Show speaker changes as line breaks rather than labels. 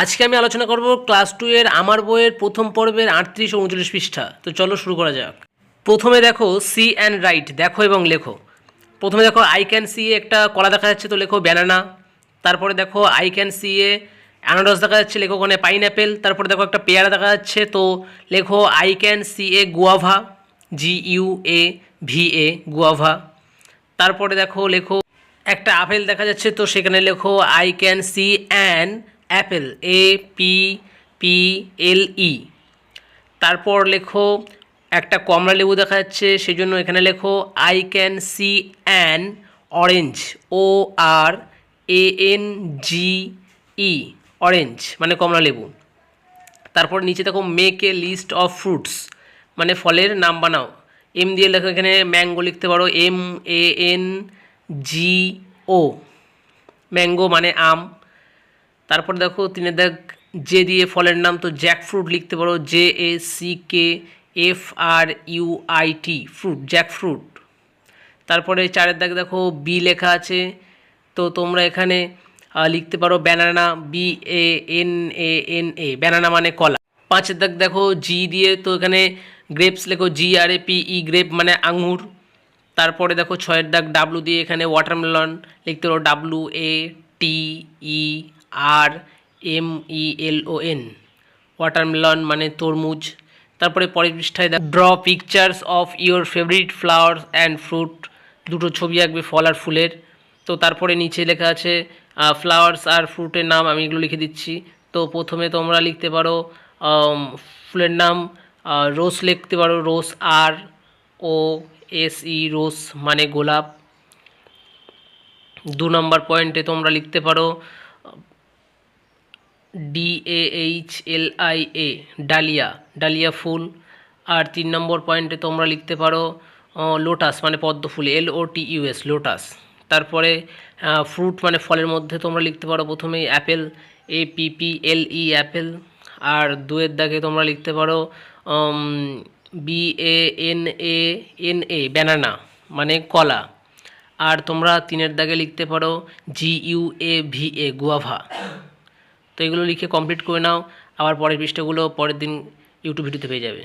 আজকে আমি আলোচনা করব ক্লাস 2 এর আমার বইয়ের প্রথম পর্বের 38 ও 39 পৃষ্ঠা। তো চলো শুরু করা যাক। প্রথমে দেখো সি অ্যান্ড রাইট, দেখো এবং লেখো। প্রথমে দেখো আই ক্যান সি এ একটা কলা দেখা যাচ্ছে, তো লেখো ব্যানানা। তারপরে দেখো আই ক্যান সি এ অ্যানারস দেখা যাচ্ছে, লেখো ওখানে পাইনঅ্যাপেল। তারপরে দেখো একটা পেয়ারা দেখা যাচ্ছে, তো লেখো I can C A guava, GUAVA guava. তারপরে দেখো লেখো একটা আপেল দেখা যাচ্ছে, তো সেখানে লেখো I can see an Apple, APPLE। তারপর লেখো একটা কমলা লেবু দেখা যাচ্ছে, সেই জন্য এখানে লেখো I can see an orange, ORANGE, orange মানে কমলা লেবু। তারপর নিচে দেখো make a list of fruits, মানে ফলের নাম বানাও। এম দিয়ে লেখো এখানে ম্যাঙ্গো লিখতে পারো, MANGO, ম্যাঙ্গো মানে আম। তারপর দেখো তিনের দাগ জে দিয়ে ফলের নাম, তো জ্যাকফ্রুট লিখতে পারো, JACKFRUIT, ফ্রুট, জ্যাকফ্রুট। তারপরে চারের দাগ দেখো বি লেখা আছে, তো তোমরা এখানে লিখতে পারো ব্যানানা, BANANA, ব্যানানা মানে কলা। পাঁচের দাগ দেখো জি দিয়ে, তো এখানে গ্রেপস লেখো, GRAPE, গ্রেপ মানে আঙুর। তারপরে দেখো ছয়ের দাগ ডাব্লু দিয়ে, এখানে ওয়াটারমেলন লিখতে পারো, WATERMELON, ওয়াটারমেলন মানে তরমুজ। তারপরে পরের পৃষ্ঠায় draw pictures of your favourite flowers and fruit, দুটো ছবি আঁকবে ফল আর ফুলের। তো তারপরে নিচে লেখা আছে ফ্লাওয়ার্স আর ফ্রুটের নাম, আমি এগুলো লিখে দিচ্ছি। তো প্রথমে তোমরা লিখতে পারো ফুলের নাম রোজ লিখতে পারো, ROSE, রোজ মানে গোলাপ। 2 নম্বর পয়েন্টে তোমরা লিখতে পারো DAHLIA, ডালিয়া, ডালিয়া ফুল। আর 3 নম্বর পয়েন্টে তোমরা লিখতে পারো লোটাস মানে পদ্ম ফুল, LOTUS, লোটাস। তারপরে ফ্রুট মানে ফলের মধ্যে তোমরা লিখতে পারো প্রথমেই অ্যাপেল, APPLE, অ্যাপেল। আর 2 দাগে তোমরা লিখতে পারো BANANA, ব্যানানা মানে কলা। আর তোমরা 3 দাগে লিখতে পারো GUAVA, গুয়াভা। তো এগুলো লিখে কমপ্লিট করে নাও, আবার পরের পৃষ্ঠাগুলো পরের দিন ইউটিউব ভিডিওতে পেয়ে যাবে।